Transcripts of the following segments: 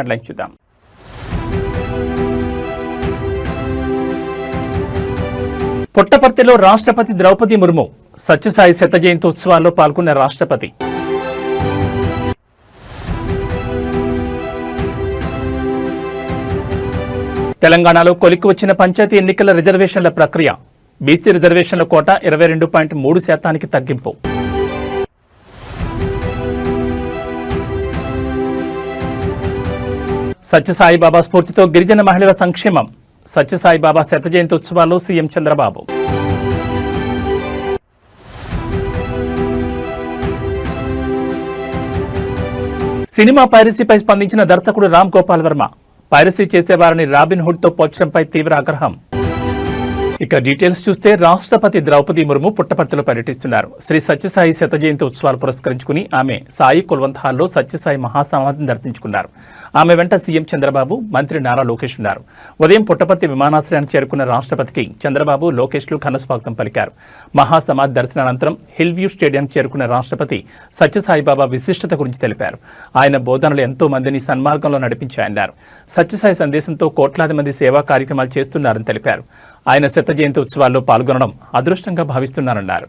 Headline చూద్దాం. పుట్టపర్తిలో రాష్ట్రపతి ద్రౌపది ముర్ము సత్యసాయి శత జయంతి ఉత్సవాల్లో పాల్గొన్న రాష్ట్రపతి. తెలంగాణలో కొలిక్కి వచ్చిన పంచాయతీ ఎన్నికల రిజర్వేషన్ల ప్రక్రియ. బీసీ రిజర్వేషన్ల కోట 22.3% తగ్గింపు. సత్యసాయిబాబా స్ఫూర్తితో గిరిజన మహిళల సంక్షేమం. సత్యసాయిబాబా శత జయంతి ఉత్సవాల్లో సీఎం చంద్రబాబు. సినిమా పైరసీపై స్పందించిన దర్శకుడు రామ్ గోపాల్ వర్మ. పైరసీ చేసేవారిని రాబిన్ హుడ్ తో పోల్చడంపై తీవ్ర ఆగ్రహం. ఇక డీటెయిల్స్ చూస్తే రాష్ట్రపతి ద్రౌపది ముర్ము పుట్టపర్తిలో పర్యటిస్తున్నారు. శ్రీ సత్యసాయి శత జయంతి ఉత్సవాలు పురస్కరించుకుని ఆమె సాయి కుల్వంత్ హాల్లో సత్యసాయి మహాసమాధిని దర్శించుకున్నారు. ఆమె వెంట సీఎం చంద్రబాబు, మంత్రి నారా లోకేష్ ఉన్నారు. ఉదయం పుట్టపర్తి విమానాశ్రయానికి చేరుకున్న రాష్ట్రపతికి చంద్రబాబు, లోకేష్లు ఘనస్వాగతం పలికారు. మహాసమాధి దర్శనానంతరం హిల్ వ్యూ స్టేడియంకి చేరుకున్న రాష్ట్రపతి సత్యసాయిబాబా విశిష్టత గురించి తెలిపారు. ఆయన బోధనలు ఎంతో మందిని సన్మార్గంలో నడిపించాయన్నారు. సత్యసాయి సందేశంతో కోట్లాది మంది సేవా కార్యక్రమాలు చేస్తున్నారని తెలిపారు. ఆయన శత జయంతి ఉత్సవాల్లో పాల్గొనడం అదృష్టంగా భావిస్తున్నారన్నారు.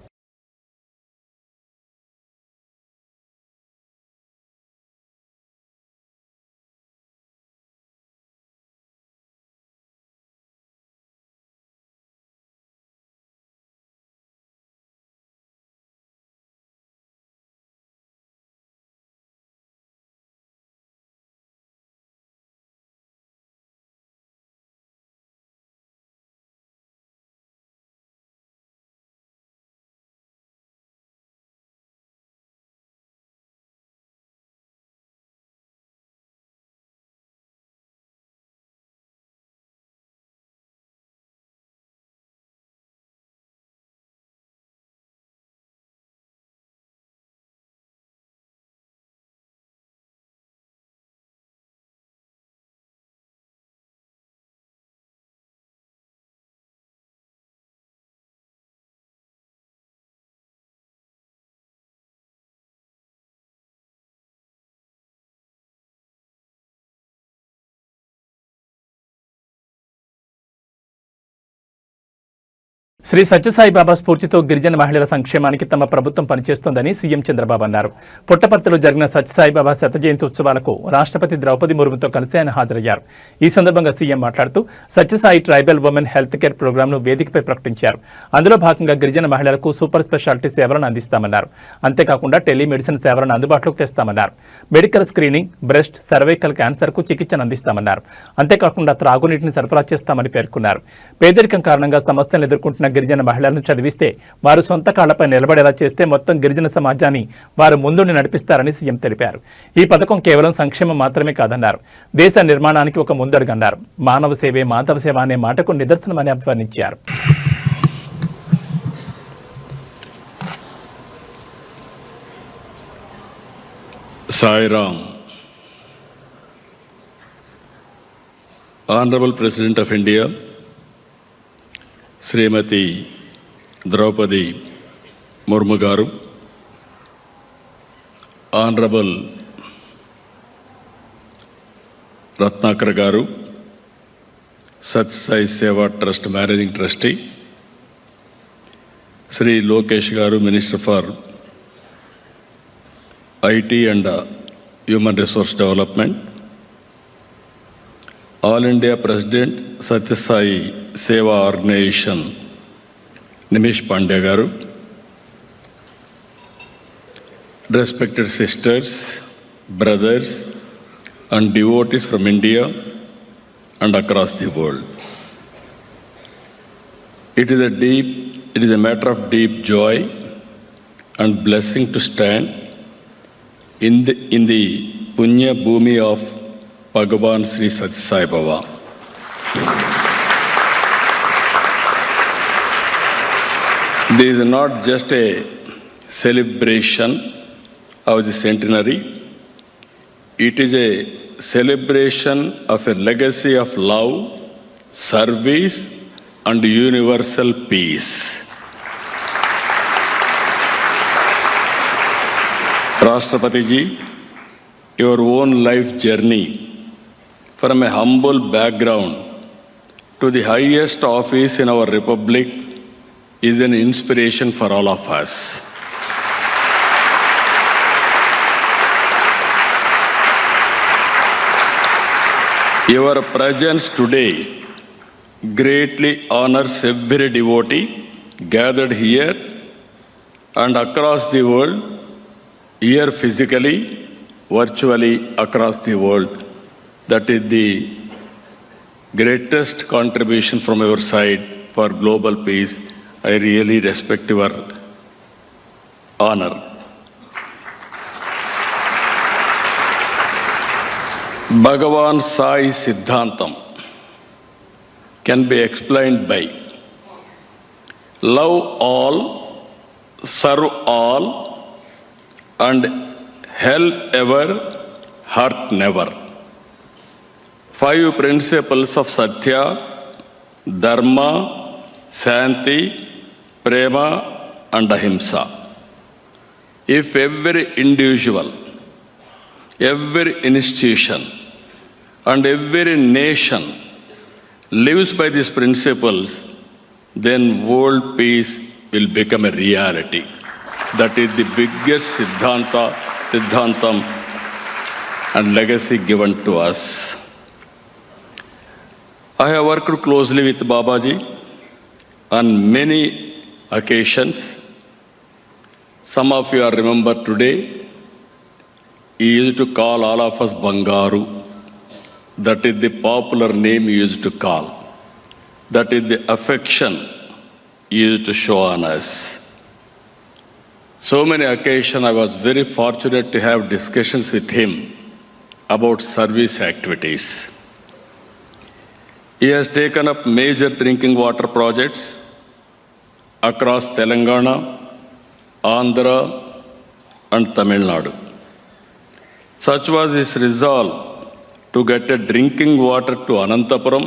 శ్రీ సత్యసాయిబాబా స్ఫూర్తితో గిరిజన మహిళల సంక్షేమానికి తమ ప్రభుత్వం పనిచేస్తోందని సీఎం చంద్రబాబు అన్నారు. పుట్టపర్తిలో జరిగిన సత్యసాయిబాబా శత జయంతి ఉత్సవాలకు రాష్ట్రపతి ద్రౌపది ముర్ముతో కలిసి ఆయన హాజరయ్యారు. ఈ సందర్భంగా సీఎం మాట్లాడుతూ Sathya Sai tribal women health care ప్రోగ్రాంను వేదికపై ప్రకటించారు. అందులో భాగంగా గిరిజన మహిళలకు సూపర్ స్పెషాలిటీ సేవలను అందిస్తామన్నారు. అంతేకాకుండా టెలిమెడిసిన్ సేవలను అందుబాటులోకి తెస్తామన్నారు. మెడికల్ స్క్రీనింగ్, బ్రెస్ట్, సర్వైకల్ క్యాన్సర్కు చికిత్సను అందిస్తామన్నారు. అంతేకాకుండా త్రాగునీటిని సరఫరా చేస్తామని పేర్కొన్నారు. పేదరికం కారణంగా సమస్యలను ఎదుర్కొంటున్న గిరిజన మహిళలను చదివిస్తే వారు సొంత కాళ్లపై నిలబడేలా చేస్తే మొత్తం గిరిజన సమాజాన్ని వారు ముందుండి నడిపిస్తారని సీఎం తెలిపారు. ఈ పథకం కేవలం సంక్షేమం మాత్రమే కాదన్నారు. దేశ నిర్మాణానికి ఒక ముందడుగన్నారు. మానవ సేవే మాధవ సేవ అనే మాటకు నిదర్శనమని అభివర్ణించారు. Sairam. Honourable president of India Shrimati Droupadi Murmu garu, honourable Ratnakar garu, Sathya Sai Seva trust managing trustee, Shri Lokesh garu, minister for IT and human resource development, all India president Sathya Sai Seva organisation Nimish Pandey గారు, respected sisters, brothers and devotees from India and across the world. It is a matter of deep joy and blessing to stand in the Punya Bhumi of Bhagavan Sri Sathya Sai Baba. This is not just a celebration of the centenary, it is a celebration of a legacy of love, service and universal peace. Rashtrapati ji, your own life journey from a humble background to the highest office in our republic is an inspiration for all of us. Your presence today greatly honors every devotee gathered here and across the world, here physically, virtually across the world. That is the greatest contribution from your side for global peace. I really respect your honor. Bhagavan Sai Siddhantam can be explained by love all, serve all, and help ever, hurt never. 5 principles of Satya, Dharma, Shanti, Prema, and Ahimsa. If every individual, every institution, and every nation lives by these principles, then world peace will become a reality. That is the biggest Siddhantam and legacy given to us. I have worked closely with Babaji on many occasions. Some of you are remember today. He used to call all of us Bangaru. That is the popular name he used to call. That is the affection he used to show on us. So many occasions I was very fortunate to have discussions with him about service activities. He has taken up major drinking water projects across Telangana, Andhra, and Tamil Nadu. Such was his resolve to get a drinking water to Anantapuram,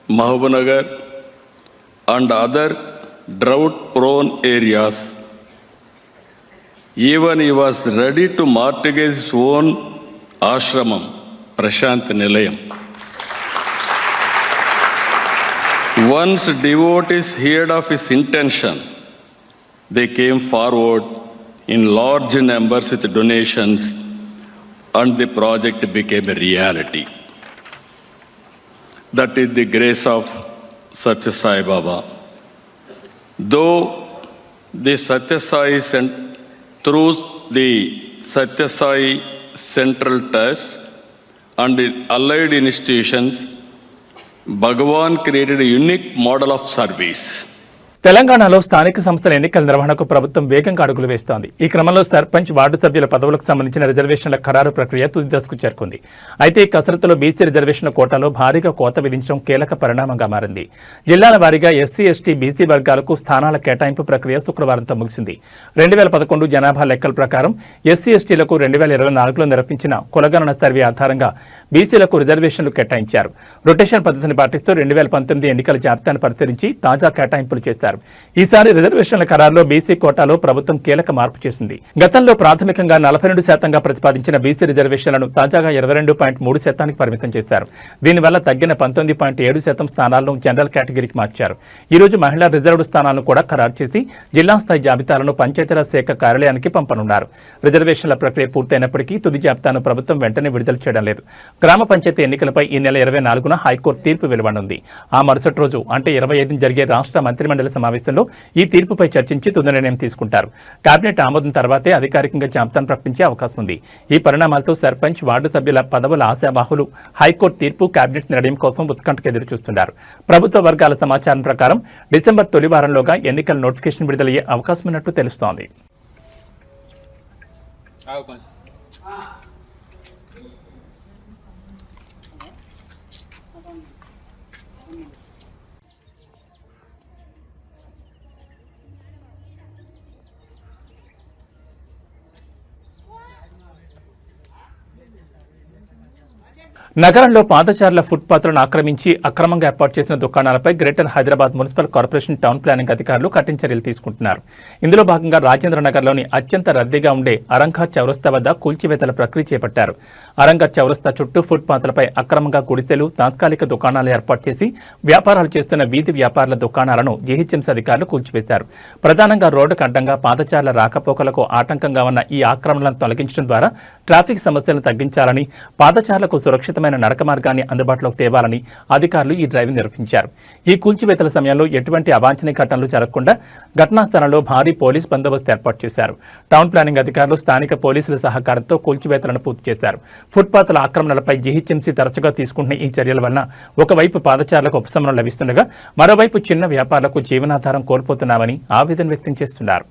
Mahabubnagar, and other drought-prone areas. Even he was ready to mortgage his own ashramam, Prashant Nilayam. Once devotees heard of his intention, they came forward in large numbers with donations, and the project became a reality. That is the grace of Satya Sai Baba. Though the Satya Sai through the Satya Sai Central Trust and the allied institutions, Bhagavan created a unique model of service. తెలంగాణలో స్థానిక సంస్థల ఎన్నికల నిర్వహణకు ప్రభుత్వం వేగంగా అడుగులు వేస్తోంది. ఈ క్రమంలో సర్పంచ్, వార్డు సభ్యుల పదవులకు సంబంధించిన రిజర్వేషన్ల ఖరారు ప్రక్రియ తుది దశకు చేరుకుంది. అయితే ఈ కసరత్తులో బీసీ రిజర్వేషన్ల కోటాలో భారీగా కోత విధించడం కీలక పరిణామంగా మారింది. జిల్లాల వారీగా ఎస్సీ, ఎస్టీ, బీసీ వర్గాలకు స్థానాల కేటాయింపు ప్రక్రియ శుక్రవారంతో ముగిసింది. 2011 జనాభా లెక్కల ప్రకారం ఎస్సీ, ఎస్టీలకు 2024లో నిర్వహించిన కులగణన సర్వే ఆధారంగా బీసీలకు రిజర్వేషన్లు కేటాయించారు. రొటేషన్ పద్ధతిని పాటిస్తూ 2019 ఎన్నికల జాబితాను పరిశీలించి తాజా కేటాయింపులు చేశారు. ఈసారి రిజర్వేషన్ల ఖరారులో బీసీ కోటాలో ప్రభుత్వం కీలక మార్పు చేసింది. గతంలో ప్రాథమికంగా 42% ప్రతిపాదించిన బీసీ రిజర్వేషన్లను తాజాగా 22.3% పరిమితం చేశారు. దీనివల్ల తగ్గిన 19.7% స్థానాలను జనరల్ కేటగిరీకి మార్చారు. ఈ రోజు మహిళా రిజర్వ్డ్ స్థానాలను కూడా ఖరారు చేసి జిల్లా స్థాయి జాబితాలను పంచాయతీరాజ్ శాఖ కార్యాలయానికి పంపనున్నారు. రిజర్వేషన్ల ప్రక్రియ పూర్తయినప్పటికీ తుది జాబితాను ప్రభుత్వం వెంటనే విడుదల చేయడం లేదు. గ్రామ పంచాయతీ ఎన్నికలపై ఈ నెల 24న హైకోర్టు తీర్పు వెలువడనుంది. ఆ మరుసటి రోజు అంటే 25న జరిగే రాష్ట్ర మంత్రిమండలి సమావేశంలో ఈ తీర్పుపై చర్చించి తుది నిర్ణయం తీసుకుంటారు. కేబినెట్ ఆమోదం తర్వాతే అధికారికంగా జాబితాను ప్రకటించే అవకాశం ఉంది. ఈ పరిణామాలతో సర్పంచ్, వార్డు సభ్యుల పదవుల ఆశాబాహులు హైకోర్టు తీర్పు, కేబినెట్ నిర్ణయం కోసం ఉత్కంఠకు ఎదురు చూస్తున్నారు. ప్రభుత్వ వర్గాల సమాచారం ప్రకారం డిసెంబర్ తొలి వారంలోగా ఎన్నికల నోటిఫికేషన్ విడుదలయ్యే అవకాశం ఉన్నట్టు తెలుస్తోంది. నగరంలో పాదచారుల ఫుట్పాత్లను ఆక్రమించి అక్రమంగా ఏర్పాటు చేసిన దుకాణాలపై greater Hyderabad municipal corporation town planning అధికారులు కఠిన చర్యలు తీసుకుంటున్నారు. ఇందులో భాగంగా రాజేంద్ర నగర్లోని అత్యంత రద్దీగా ఉండే అరంఘా చౌరస్తా వద్ద కూల్చివేతల ప్రక్రియ చేపట్టారు. అరంఘా చౌరస్తా చుట్టూ ఫుట్పాత్లపై అక్రమంగా గుడిసెలు, తాత్కాలిక దుకాణాలు ఏర్పాటు చేసి వ్యాపారాలు చేస్తున్న వీధి వ్యాపారుల దుకాణాలను జీహెచ్ఎంసీ అధికారులు కూల్చివేశారు. ప్రధానంగా రోడ్డుకు అడ్డంగా పాదచారుల రాకపోకలకు ఆటంకంగా ఉన్న ఈ ఆక్రమణలను తొలగించడం ద్వారా ట్రాఫిక్ సమస్యలను తగ్గించాలని, పాదచారులకు సురక్షితమైన నడక మార్గాన్ని అందుబాటులోకి తేవాలని అధికారులు ఈ డ్రైవ్ నిర్వహించారు. ఈ కూల్చివేతల సమయంలో ఎటువంటి అవాంఛనీయ ఘటనలు జరగకుండా ఘటనా స్థలంలో భారీ పోలీస్ బందోబస్తు ఏర్పాటు చేశారు. టౌన్ ప్లానింగ్ అధికారులు స్థానిక పోలీసుల సహకారంతో కూల్చివేతలను పూర్తి చేశారు. ఫుట్పాత్ల ఆక్రమణలపై జీహెచ్ఎంసీ తరచుగా తీసుకుంటున్న ఈ చర్యల వలన ఒకవైపు పాదచారులకు ఉపశమనం లభిస్తుండగా మరోవైపు చిన్న వ్యాపారులకు జీవనాధారం కోల్పోతున్నామని ఆవేదన వ్యక్తం చేస్తున్నారు.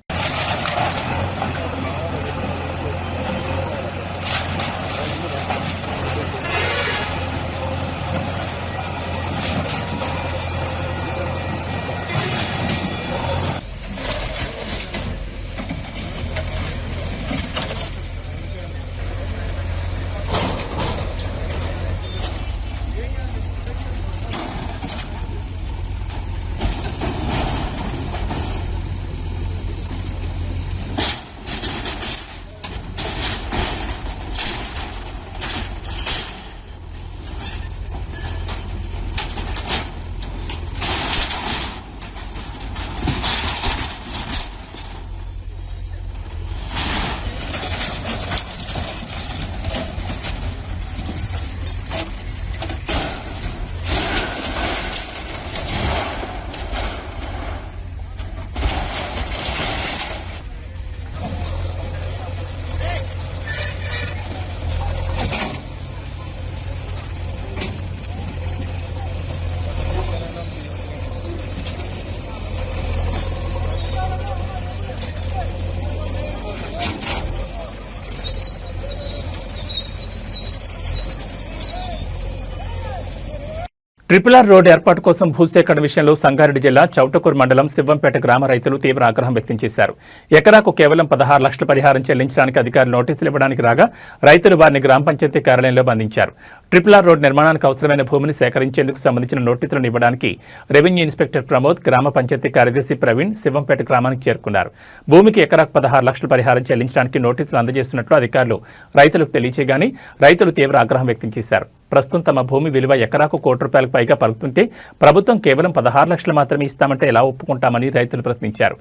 ట్రిపుల్ రోడ్ ఏర్పాటు కోసం భూసేకరణ విషయంలో సంగారెడ్డి జిల్లా చౌటకూరు మండలం శివంపేట గ్రామ రైతులు తీవ్ర ఆగ్రహం వ్యక్తం చేశారు. ఎకరాకు కేవలం 16 లక్షల పరిహారం చెల్లించడానికి అధికారులు నోటీసులు ఇవ్వడానికి రాగా రైతులు వారిని గ్రామ పంచాయతీ కార్యాలయంలో బంధించారు. ట్రిపుల్ రోడ్ నిర్మాణానికి అవసరమైన భూమిని సేకరించేందుకు సంబంధించిన నోటీసులను ఇవ్వడానికి రెవెన్యూ ఇన్స్పెక్టర్ ప్రమోద్, గ్రామ పంచాయతీ కార్యదర్శి ప్రవీణ్ శివంపేట గ్రామానికి చేరుకున్నారు. భూమికి ఎకరాకు 16 లక్షల పరిహారం చెల్లించడానికి నోటీసులు అందజేస్తున్నట్లు అధికారులు రైతులకు తెలియచేయగానే రైతులు తీవ్ర ఆగ్రహం వ్యక్తం చేశారు. ప్రస్తుతం తమ భూమి విలువ ఎకరాకు ₹1 కోటి పైగా పలుకుతుంటే ప్రభుత్వం కేవలం 16 లక్షలు మాత్రమే ఇస్తామంటే ఎలా ఒప్పుకుంటామని రైతులు ప్రశ్నించారు.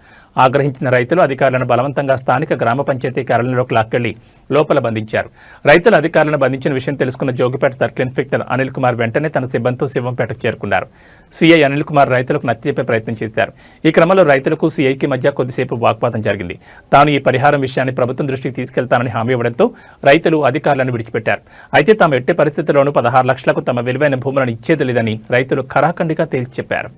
ఆగ్రహించిన రైతులు అధికారులను బలవంతంగా స్థానిక గ్రామ పంచాయతీ కార్యాలయంలోకి లాక్కెళ్లి లోపల బంధించారు. రైతులు అధికారులను బంధించిన విషయం తెలుసుకున్న జోగిపేట సర్కిల్ ఇన్స్పెక్టర్ అనిల్ కుమార్ వెంటనే తన సిబ్బందితో శివంపేటకు చేరుకున్నారు. సీఐ అనిల్ కుమార్ రైతులకు నచ్చజెప్పే ప్రయత్నం చేశారు. ఈ క్రమంలో రైతులకు సీఐకి మధ్య కొద్దిసేపు వాగ్వాదం జరిగింది. తాను ఈ పరిహారం విషయాన్ని ప్రభుత్వం దృష్టికి తీసుకెళ్తానని హామీ ఇవ్వడంతో రైతులు అధికారులను విడిచిపెట్టారు. అయితే తాము ఎట్టి పరిస్థితుల్లోనూ 16 లక్షలకు తమ విలువైన భూములను ఇచ్చేది లేదని రైతులు ఖరాఖండిగా తేల్చి చెప్పారు.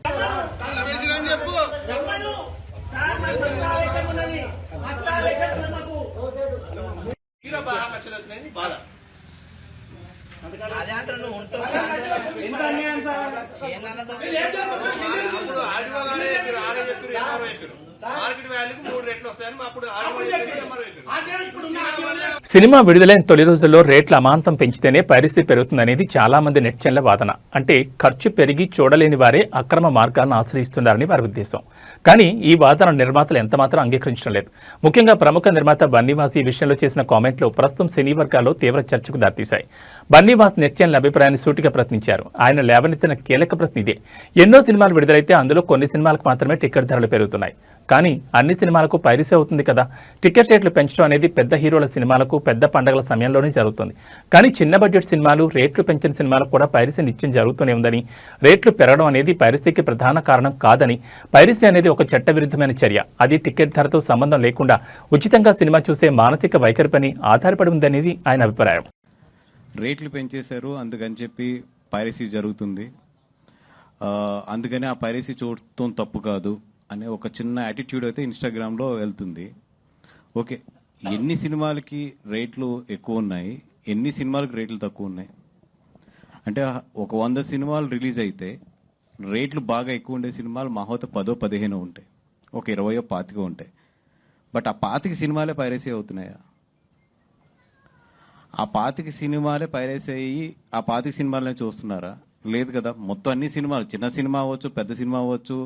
సినిమా విడుదలైన తొలి రోజుల్లో రేట్ల అమాంతం పెంచితేనే పరిస్థితి పెరుగుతుందనేది చాలా మంది నెటిజన్ల వాదన. అంటే ఖర్చు పెరిగి చూడలేని వారే అక్రమ మార్గాలను ఆశ్రయిస్తున్నారని వారి ఉద్దేశం. కానీ ఈ వాదన నిర్మాతలు ఎంతమాత్రం అంగీకరించడం లేదు. ముఖ్యంగా ప్రముఖ నిర్మాత బన్నీవాస్ ఈ విషయంలో చేసిన కామెంట్లు ప్రస్తుతం సినీ వర్గాల్లో తీవ్ర చర్చకు దారితీశాయి. బన్నీవాస్ నెటిజన్ల అభిప్రాయాన్ని సూటిగా ప్రశ్నించారు. ఆయన లేవనెత్తిన కీలక ప్రశ్న ఇదే. ఎన్నో సినిమాలు విడుదలైతే అందులో కొన్ని సినిమాలకు మాత్రమే టికెట్ ధరలు పెరుగుతున్నాయి. కానీ అన్ని సినిమాలకు పైరసీ అవుతుంది కదా. టికెట్ రేట్లు పెంచడం అనేది పెద్ద హీరోల సినిమాలకు పెద్ద పండుగల సమయంలోనే జరుగుతుంది. కానీ చిన్న బడ్జెట్ సినిమాలు, రేట్లు పెంచిన సినిమాలకు కూడా పైరసీ నిత్యం జరుగుతూనే ఉందని, రేట్లు పెరగడం అనేది పైరసీకి ప్రధాన కారణం కాదని, పైరసీ అనేది ఒక చట్టవిరుద్ధమైన చర్య, అది టికెట్ ధరతో సంబంధం లేకుండా ఉచితంగా సినిమా చూసే మానసిక వైఖరిపై ఆధారపడి ఉందనేది ఆయన అభిప్రాయం. రేట్లు పెంచేశారు అందుకని చెప్పి పైరసీ జరుగుతుంది, అందుకని ఆ పైరసీ చూడటం తప్పు కాదు అనే ఒక చిన్న యాటిట్యూడ్ అయితే ఇన్స్టాగ్రామ్లో వెళ్తుంది. ఓకే, ఎన్ని సినిమాలకి రేట్లు ఎక్కువ ఉన్నాయి, ఎన్ని సినిమాలకు రేట్లు తక్కువ ఉన్నాయి? అంటే ఒక 100 సినిమాలు రిలీజ్ అయితే రేట్లు బాగా ఎక్కువ ఉండే సినిమాలు మహోత 10-15 ఉంటాయి, ఒక 20-25 ఉంటాయి. బట్ ఆ 25 సినిమాలే పైరసీ అవుతున్నాయా? ఆ 25 సినిమాలే పైరసీ అయ్యి ఆ 25 సినిమాలనే చూస్తున్నారా? లేదు కదా. మొత్తం అన్ని సినిమాలు, చిన్న సినిమా అవ్వచ్చు, పెద్ద సినిమా అవ్వచ్చు,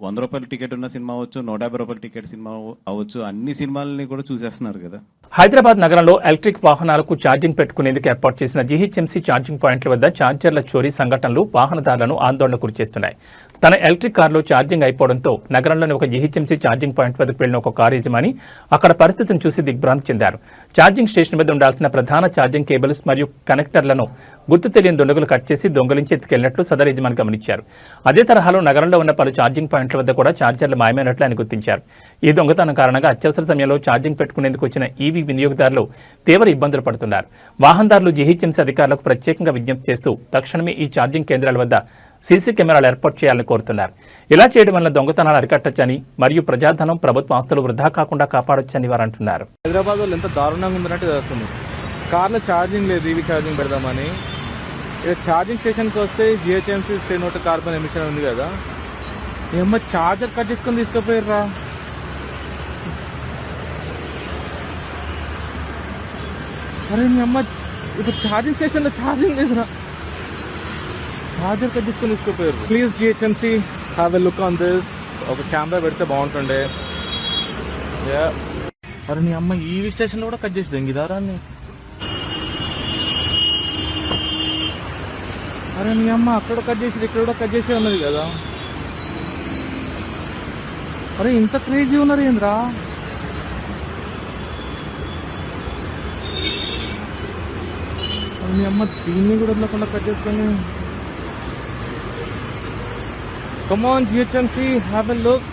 100 రూపాయల టికెట్ ఉన్న సినిమా అవ్వచ్చు, 150 రూపాయల టికెట్ సినిమా అవ్వచ్చు, అన్ని సినిమాలని కూడా చూసేస్తున్నారు కదా. హైదరాబాద్ నగరంలో ఎలక్ట్రిక్ వాహనాలకు ఛార్జింగ్ పెట్టుకునేందుకు ఏర్పాటు చేసిన జీహెచ్ఎంసీ ఛార్జింగ్ పాయింట్ల వద్ద ఛార్జర్ల చోరీ సంఘటనలు వాహనదారులను ఆందోళనకు గురిచేస్తున్నాయి. తన ఎలక్ట్రిక్ కారులో ఛార్జింగ్ అయిపోవడంతో నగరంలోని ఒక జీహెచ్ఎంసీ ఛార్జింగ్ పాయింట్ వద్దకు వెళ్లిన ఒక కారు యజమాని అక్కడ పరిస్థితిని చూసి దిగ్భ్రాంతి చెందారు. ఛార్జింగ్ స్టేషన్ వద్ద ఉండాల్సిన ప్రధాన ఛార్జింగ్ కేబుల్స్ మరియు కనెక్టర్లను గుర్తు తెలియని దుండగులు కట్ చేసి దొంగలించి ఎత్తుకెళ్లినట్లు సదరు యజమాని గమనించారు. అదే తరహాలో నగరంలో ఉన్న పలు ఛార్జింగ్ పాయింట్ల వద్ద కూడా ఛార్జర్లు మాయమైనట్లు ఆయన గుర్తించారు. ఈ దొంగతనం కారణంగా అత్యవసర సమయంలో ఛార్జింగ్ పెట్టుకునేందుకు వచ్చిన ఈవీ వినియోగదారులు తీవ్ర ఇబ్బందులు పడుతున్నారు. వాహనదారులు జీహెచ్ఎంసీ అధికారులకు ప్రత్యేకంగా విజ్ఞప్తి చేస్తూ తక్షణమే ఈ ఛార్జింగ్ కేంద్రాల వద్ద సీసీ కెమెరాలు ఏర్పాటు చేయాలని కోరుతున్నారు. ఇలా చేయడం వల్ల దొంగతనాలు అరికట్టొచ్చని మరియు ప్రజాధనం, ప్రభుత్వ ఆస్తులు వృధా కాకుండా కాపాడొచ్చని వారు అంటున్నారు. హైదరాబాద్ లో ఎంత దారుణంగా ఉందన్నట్టు తెలుస్తుంది. కార్లో ఛార్జింగ్ లేదు, ఈవీ ఛార్జింగ్ పెడదామని. ఇక ఛార్జింగ్ స్టేషన్కి వస్తే జిహెచ్ఎంసీ స్టేట్ కార్బన్ ఎమిషన్ ఉంది కదా, ఏమో ఛార్జర్ కట్ చేసుకొని తీసుకుపోయారా. అరే మీ అమ్మ, ఇప్పుడు ఛార్జింగ్ స్టేషన్ లో ఛార్జింగ్ లేదురా, ఛార్జర్ కట్ చేసుకొని తీసుకుపోయారు. Please GHMC have a look on this. ఒక కెమెరా పెడితే బాగుంటుండే. అరే నీ అమ్మ, ఈవీ స్టేషన్ లో కూడా కట్ చేసి దెంగిదారా. అరే నీ అమ్మ, అక్కడ కట్ చేసి ఇక్కడ కూడా కట్ చేసి ఉన్నది కదా. అరే ఇంత క్రేజీ ఉన్నారు ఏంద్రా. మీ అమ్మ, దీన్ని కూడా వదలకుండా కట్ చేసుకొని. Come on GHMC, have a look.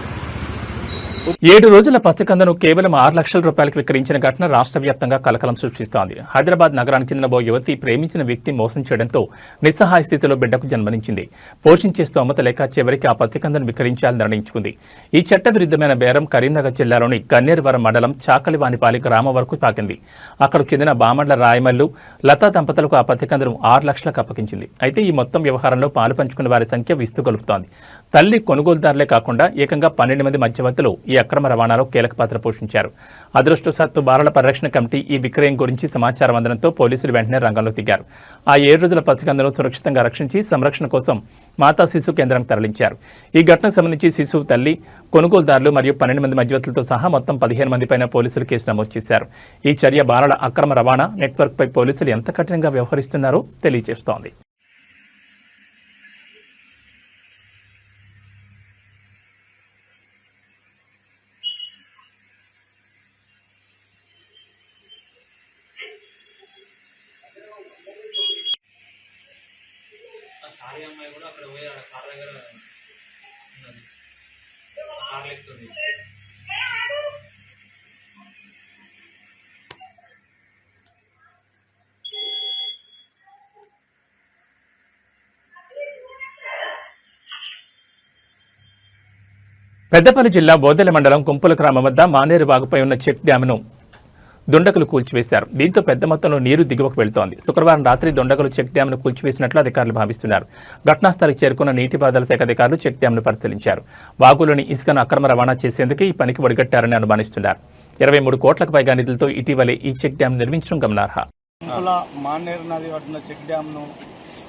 7 రోజుల పసికందను కేవలం 6 లక్షల రూపాయలకు విక్రయించిన ఘటన రాష్ట్ర వ్యాప్తంగా కలకలం సృష్టిస్తోంది. హైదరాబాద్ నగరానికి చెందిన ఓ యువతి ప్రేమించిన వ్యక్తి మోసం చేయడంతో నిస్సహాయ స్థితిలో బిడ్డకు జన్మనిచ్చింది. పోషించే స్తోమత లేక చివరికి ఆ పసికందను విక్రయించాలని నిర్ణయించుకుంది. ఈ చట్ట విరుద్ధమైన బేరం కరీంనగర్ జిల్లాలోని కన్నేరువరం మండలం చాకలివానిపాలి గ్రామం వరకు పాకింది. అక్కడకు చెందిన బామండ్ల రాయమల్లు, లతా దంపతులకు ఆ పసికందను 6 లక్షలకు అప్పగించింది. అయితే ఈ మొత్తం వ్యవహారంలో పాలు పంచుకున్న వారి సంఖ్య విస్తుగొలుపుతోంది. తల్లి కొనుగోలుదారులే కాకుండా ఏకంగా 12 మంది మధ్యవర్తులు ఈ అక్రమ రవాణాలో కీలక పాత్ర పోషించారు. అదృష్టవశాత్తు బాలల పరిరక్షణ కమిటీ ఈ విక్రయం గురించి సమాచారం అందడంతో పోలీసులు వెంటనే రంగంలో దిగారు. ఆ 7 రోజుల పసికందను సురక్షితంగా రక్షించి సంరక్షణ కోసం మాతా శిశు కేంద్రానికి తరలించారు. ఈ ఘటనకు సంబంధించి శిశువు తల్లి, కొనుగోలుదారులు మరియు 12 మంది మధ్యవర్తులతో సహా మొత్తం 15 మంది పైన పోలీసులు కేసు నమోదు చేశారు. ఈ చర్య బాలల అక్రమ రవాణా నెట్వర్క్ పై పోలీసులు ఎంత కఠినంగా వ్యవహరిస్తున్నారో తెలియజేస్తోంది. సారీ అమ్మాయి కూడా అక్కడ పోయి ఆ కార్ దగ్గర ఉన్నది, కార్ ఎక్కుతుంది. పెద్దపల్లి జిల్లా బోదెల మండలం కుంపుల గ్రామం వద్ద మానేరు వాగుపై ఉన్న చెక్ డ్యామ్ను దుండగులు కూల్చివేశారు. దీంతో పెద్ద మొత్తంలో నీరు దిగువకు వెళుతోంది. శుక్రవారం రాత్రి దుండగులు చెక్ డ్యామ్ను కూల్చివేసినట్లు అధికారులు భావిస్తున్నారు. ఘటనాస్థలికి చేరుకున్న నీటిపారుదల శాఖ అధికారులు చెక్ డ్యామ్ను పరిశీలించారు. వాగులోని ఇసుకను అక్రమ రవాణా చేసేందుకే ఈ పనికి ఒడిగట్టారని అనుమానిస్తున్నారు. 23 కోట్లకు పైగా నిధులతో ఇటీవలే ఈ చెక్ డ్యామ్ నిర్మించడం గమనార్హం. మానేరు నది పట్టిన చెక్ డ్యామ్ను,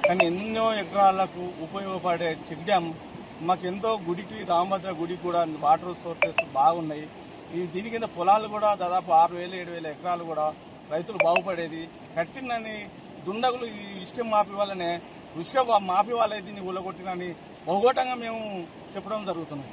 కానీ ఎన్నో ఎకరాలకు ఉపయోగపడే చెక్ డ్యామ్ మాకెంతో గుడికి, రామభద్ర గుడికి కూడా వాటర్ సోర్సెస్ బాగున్నాయి. దీని కింద పొలాలు కూడా దాదాపు 6,000-7,000 ఎకరాలు కూడా రైతులు బాగుపడేది. కట్టినని దుండగులు ఈ ఇష్టం మాపి వాళ్ళనే ఇష్టం మాపి వాళ్ళే దీన్ని ఊళ్ళగొట్టినని బహుగోటంగా మేము చెప్పడం జరుగుతుంది.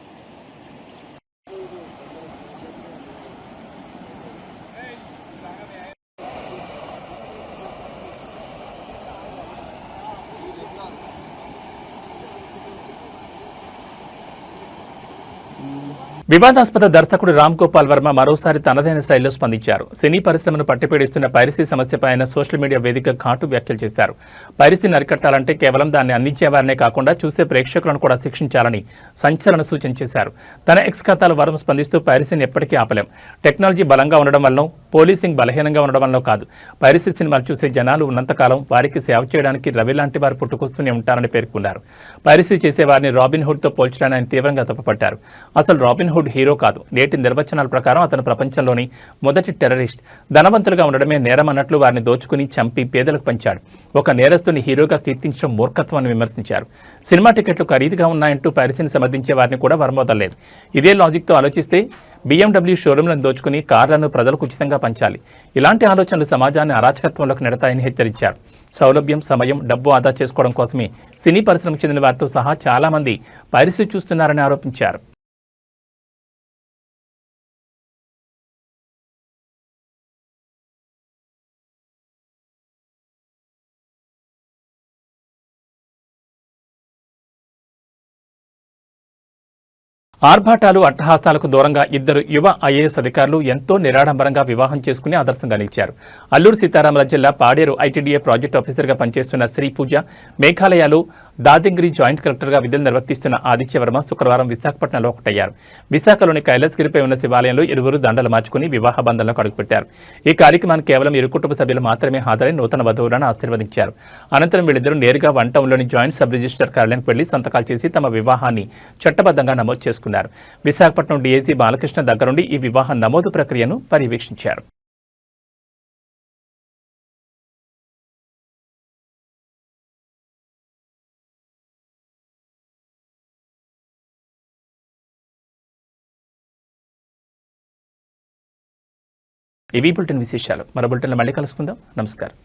వివాదాస్పద దర్శకుడు రామ్ గోపాల్ వర్మ మరోసారి తనదైన శైలిలో స్పందించారు. సినీ పరిశ్రమను పట్టిపీడిస్తున్న పైరసీ సమస్యపై ఆయన సోషల్ మీడియా వేదిక ఘాటు వ్యాఖ్యలు చేశారు. పైరసీని అరికట్టాలంటే కేవలం దాన్ని అందించేవారినే కాకుండా చూసే ప్రేక్షకులను కూడా శిక్షించాలని సంచలన సూచన చేశారు. తన ఎక్స్ ఖాతాలో వర్మ స్పందిస్తూ పైరసీని ఎప్పటికీ ఆపలేం. టెక్నాలజీ బలంగా ఉండడం వల్ల, పోలీసింగ్ బలహీనంగా ఉండడం వల్ల కాదు. పైరసీ సినిమాలు చూసే జనాలు ఉన్నంతకాలం వారికి సేవ చేయడానికి రవి లాంటి వారు పుట్టుకొస్తూనే ఉంటారని పేర్కొన్నారు. పైరసీ చేసే వారిని రాబిన్ హుడ్తో పోల్చడాన్ని ఆయన తీవ్రంగా తప్పుపట్టారు. అసలు రాబిన్ హుడ్ హీరో కాదు. నేటి నిర్వచనాల ప్రకారం అతను ప్రపంచంలోని మొదటి టెర్రరిస్ట్. ధనవంతులుగా ఉండడమే నేరం అన్నట్లు వారిని దోచుకుని చంపి పేదలకు పంచాడు. ఒక నేరస్తుని హీరోగా కీర్తించడం మూర్ఖత్వాన్ని విమర్శించారు. సినిమా టికెట్లు ఖరీదుగా ఉన్నాయంటూ పైరసీని సమర్థించే వారిని కూడా వరమోదలేదు. ఇదే లాజిక్తో ఆలోచిస్తే BMW షోరూంలను దోచుకుని కార్లను ప్రజలకు ఉచితంగా పంచాలి. ఇలాంటి ఆలోచనలు సమాజాన్ని అరాచకత్వంలోకి నెడతాయని హెచ్చరించారు. సౌలభ్యం, సమయం, డబ్బు ఆదా చేసుకోవడం కోసమే సినీ పరిశ్రమకు చెందిన వారితో సహా చాలా మంది పైరసీ చూస్తున్నారని ఆరోపించారు. ఆర్భాటాలు, అట్టహాసాలకు దూరంగా ఇద్దరు యువ IAS అధికారులు ఎంతో నిరాడంబరంగా వివాహం చేసుకుని ఆదర్శంగా నిలిచారు. అల్లూరు సీతారామరాజు జిల్లా పాడేరు ITDA ప్రాజెక్టు ఆఫీసర్గా పనిచేస్తున్న శ్రీ పూజ, మేఘాలయలో దాదంగిరి జాయింట్ కలెక్టర్గా విధులు నిర్వర్తిస్తున్న ఆదిత్యవర్మ శుక్రవారం విశాఖపట్నంలో ఒకటయ్యారు. విశాఖలోని కైలాసగిరిపై ఉన్న శివాలయంలో ఇరువురు దండలు మార్చుకుని వివాహ బంధంలోకి అడుగుపెట్టారు. ఈ కార్యక్రమానికి కేవలం ఇరు కుటుంబ సభ్యులు మాత్రమే హాజరై నూతన వధువులను ఆశీర్వదించారు. అనంతరం వీళ్ళిద్దరూ నేరుగా వన్ టౌన్లోని జాయింట్ సబ్ రిజిస్టర్ కార్యాలయానికి వెళ్లి సంతకాలు చేసి తమ వివాహాన్ని చట్టబద్ధంగా నమోదు చేసుకున్నారు. విశాఖపట్నం DIG బాలకృష్ణ దగ్గరుండి ఈ వివాహ నమోదు ప్రక్రియను పర్యవేక్షించారు. ఇవి బులెటిన్ విశేషాలు. మరో బులెటిన్లో మళ్ళీ కలుసుకుందాం. నమస్కారం.